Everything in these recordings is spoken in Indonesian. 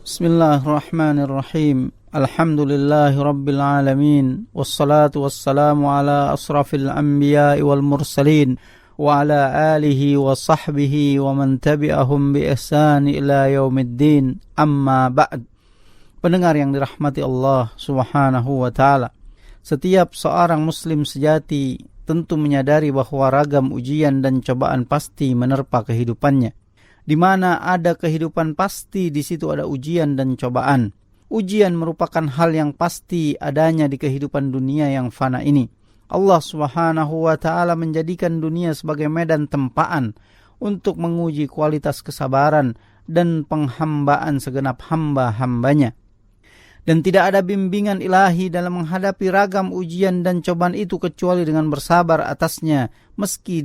Bismillahirrahmanirrahim. Alhamdulillahi rabbil alamin. Wassalatu wassalamu ala asrafil anbiya'i wal mursalin wa ala alihi wa sahbihi wa man tabi'ahum bi ihsani ila yaumiddin. Amma ba'd. Pendengar yang dirahmati Allah Subhanahu wa taala. Setiap seorang muslim sejati tentu menyadari bahwa ragam ujian dan cobaan pasti menerpa kehidupannya. Di mana ada kehidupan pasti, di situ ada ujian dan cobaan. Ujian merupakan hal yang pasti adanya di kehidupan dunia yang fana ini. Allah Subhanahu wa taala menjadikan dunia sebagai medan tempaan untuk menguji kualitas kesabaran dan penghambaan segenap hamba-hambanya. Dan tidak ada bimbingan ilahi dalam menghadapi ragam ujian dan cobaan itu kecuali dengan bersabar atasnya, meski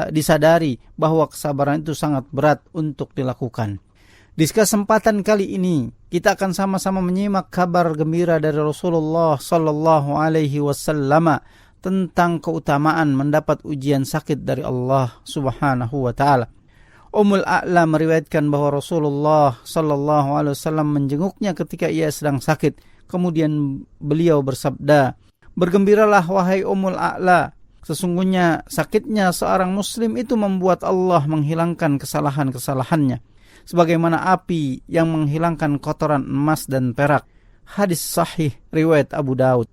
disadari bahwa kesabaran itu sangat berat untuk dilakukan. Di kesempatan kali ini, kita akan sama-sama menyimak kabar gembira dari Rasulullah sallallahu alaihi wasallam tentang keutamaan mendapat ujian sakit dari Allah Subhanahu wa taala. Ummul A'la meriwayatkan bahwa Rasulullah sallallahu alaihi wasallam menjenguknya ketika ia sedang sakit. Kemudian beliau bersabda, "Bergembiralah wahai Ummul A'la, sesungguhnya sakitnya seorang muslim itu membuat Allah menghilangkan kesalahan-kesalahannya, sebagaimana api yang menghilangkan kotoran emas dan perak." Hadis sahih riwayat Abu Daud.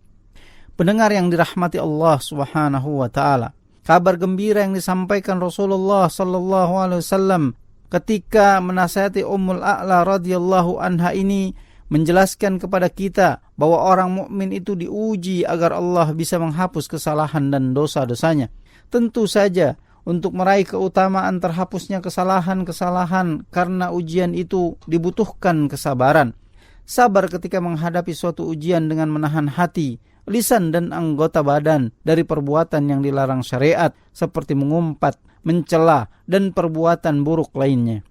Pendengar yang dirahmati Allah Subhanahu wa taala, kabar gembira yang disampaikan Rasulullah sallallahu alaihi wasallam ketika menasihati Ummul A'la radhiyallahu anha ini menjelaskan kepada kita bahwa orang mukmin itu diuji agar Allah bisa menghapus kesalahan dan dosa-dosanya. Tentu saja untuk meraih keutamaan terhapusnya kesalahan-kesalahan karena ujian itu dibutuhkan kesabaran. Sabar ketika menghadapi suatu ujian dengan menahan hati, lisan dan anggota badan dari perbuatan yang dilarang syariat seperti mengumpat, mencela, dan perbuatan buruk lainnya.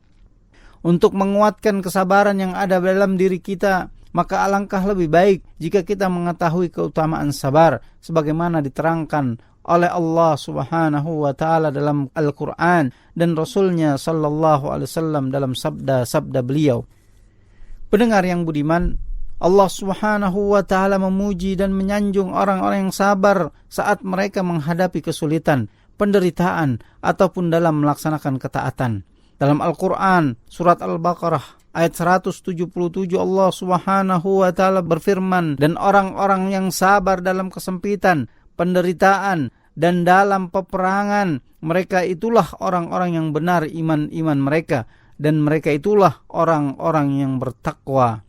Untuk menguatkan kesabaran yang ada dalam diri kita, maka alangkah lebih baik jika kita mengetahui keutamaan sabar sebagaimana diterangkan oleh Allah Subhanahu wa taala dalam Al-Qur'an dan Rasulnya sallallahu alaihi wasallam dalam sabda-sabda beliau. Pendengar yang budiman, Allah Subhanahu wa taala memuji dan menyanjung orang-orang yang sabar saat mereka menghadapi kesulitan, penderitaan, ataupun dalam melaksanakan ketaatan. Dalam Al-Quran, surat Al-Baqarah, ayat 177 Allah Subhanahu wa taala berfirman, "Dan orang-orang yang sabar dalam kesempitan, penderitaan, dan dalam peperangan, mereka itulah orang-orang yang benar iman mereka, dan mereka itulah orang-orang yang bertakwa."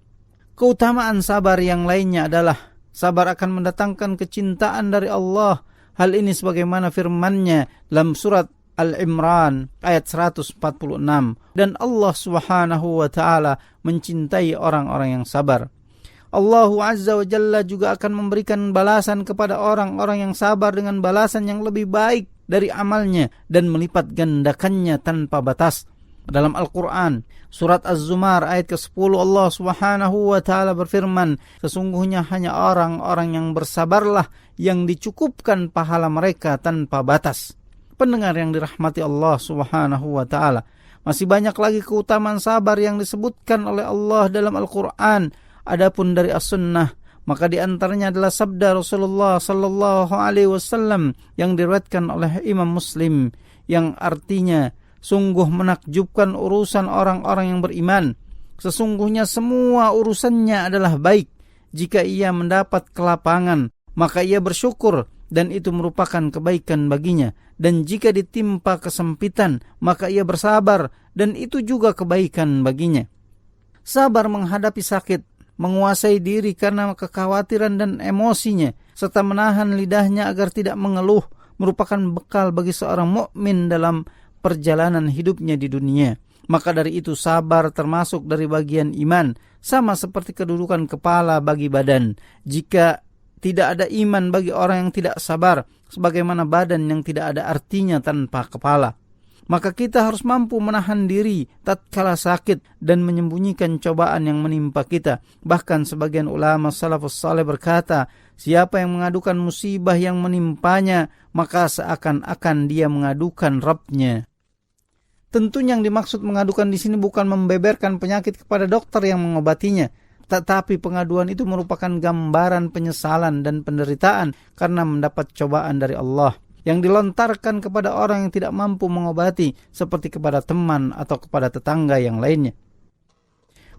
Keutamaan sabar yang lainnya adalah sabar akan mendatangkan kecintaan dari Allah. Hal ini sebagaimana firman-Nya dalam surat Al-Imran ayat 146. Dan Allah Subhanahu wa taala mencintai orang-orang yang sabar. Allah Azza wa Jalla juga akan memberikan balasan kepada orang-orang yang sabar dengan balasan yang lebih baik dari amalnya dan melipat gandakannya tanpa batas. Dalam Al-Quran, surat Az-Zumar ayat ke-10 Allah Subhanahu wa taala berfirman, "Sesungguhnya hanya orang-orang yang bersabarlah yang dicukupkan pahala mereka tanpa batas." Pendengar yang dirahmati Allah Subhanahu wa taala, masih banyak lagi keutamaan sabar yang disebutkan oleh Allah dalam Al-Quran. Adapun dari As-Sunnah, maka di antaranya adalah sabda Rasulullah sallallahu alaihi wasallam yang diriwayatkan oleh Imam Muslim yang artinya, "Sungguh menakjubkan urusan orang-orang yang beriman. Sesungguhnya semua urusannya adalah baik. Jika ia mendapat kelapangan, maka ia bersyukur dan itu merupakan kebaikan baginya. Dan jika ditimpa kesempitan, maka ia bersabar dan itu juga kebaikan baginya." Sabar menghadapi sakit, menguasai diri karena kekhawatiran dan emosinya, serta menahan lidahnya agar tidak mengeluh, merupakan bekal bagi seorang mukmin dalam perjalanan hidupnya di dunia. Maka dari itu sabar termasuk dari bagian iman, sama seperti kedudukan kepala bagi badan. Jika tidak ada iman bagi orang yang tidak sabar, sebagaimana badan yang tidak ada artinya tanpa kepala. Maka kita harus mampu menahan diri tatkala sakit dan menyembunyikan cobaan yang menimpa kita. Bahkan sebagian ulama salafus saleh berkata, siapa yang mengadukan musibah yang menimpanya, maka seakan-akan dia mengadukan Rabb-nya. Tentunya yang dimaksud mengadukan di sini bukan membeberkan penyakit kepada dokter yang mengobatinya, tetapi pengaduan itu merupakan gambaran penyesalan dan penderitaan karena mendapat cobaan dari Allah yang dilontarkan kepada orang yang tidak mampu mengobati, seperti kepada teman atau kepada tetangga yang lainnya.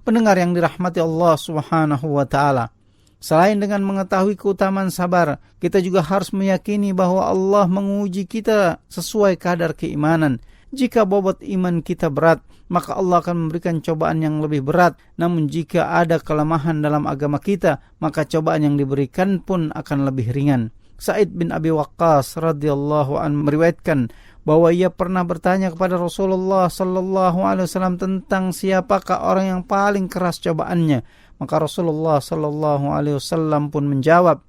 Pendengar yang dirahmati Allah Subhanahu wa ta'ala, selain dengan mengetahui keutamaan sabar, kita juga harus meyakini bahwa Allah menguji kita sesuai kadar keimanan. Jika bobot iman kita berat, maka Allah akan memberikan cobaan yang lebih berat. Namun jika ada kelemahan dalam agama kita, maka cobaan yang diberikan pun akan lebih ringan. Sa'id bin Abi Waqqas radhiyallahu anhu meriwayatkan bahwa ia pernah bertanya kepada Rasulullah sallallahu alaihi wasallam tentang siapakah orang yang paling keras cobaannya. Maka Rasulullah sallallahu alaihi wasallam pun menjawab,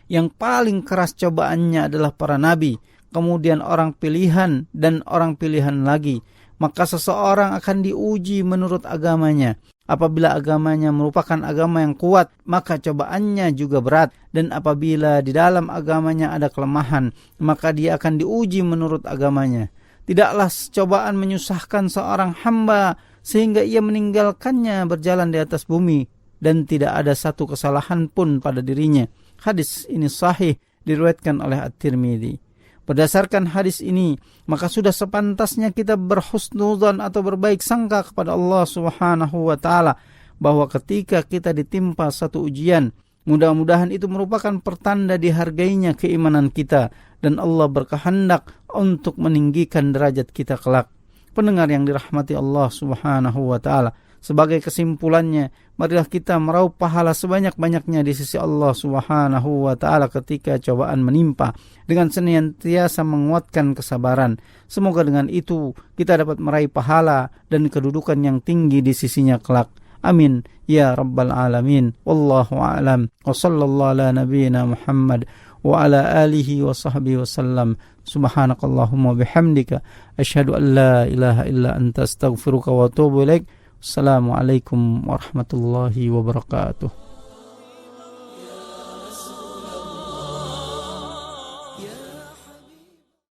yang paling keras cobaannya adalah para nabi, kemudian orang pilihan dan orang pilihan lagi. Maka seseorang akan diuji menurut agamanya. Apabila agamanya merupakan agama yang kuat, maka cobaannya juga berat. Dan apabila di dalam agamanya ada kelemahan, maka dia akan diuji menurut agamanya. Tidaklah cobaan menyusahkan seorang hamba sehingga ia meninggalkannya berjalan di atas bumi, dan tidak ada satu kesalahan pun pada dirinya. Hadis ini sahih, diriwayatkan oleh At-Tirmidzi. Berdasarkan hadis ini, maka sudah sepantasnya kita berhusnudzon atau berbaik sangka kepada Allah Subhanahu wa ta'ala, bahwa ketika kita ditimpa satu ujian, mudah-mudahan itu merupakan pertanda dihargainya keimanan kita, dan Allah berkehendak untuk meninggikan derajat kita kelak. Pendengar yang dirahmati Allah Subhanahu wa ta'ala, sebagai kesimpulannya, marilah kita meraup pahala sebanyak-banyaknya di sisi Allah Subhanahu wa ta'ala ketika cobaan menimpa, dengan senantiasa menguatkan kesabaran. Semoga dengan itu kita dapat meraih pahala dan kedudukan yang tinggi di sisinya kelak. Amin ya rabbal alamin. Wallahu a'lam. Wa sallallahu ala nabiyyina Muhammad wa ala alihi wa sahbihi wasallam. Subhanakallahumma bihamdika asyhadu an la ilaha illa anta astaghfiruka wa atubu ilaik. Assalamualaikum warahmatullahi wabarakatuh.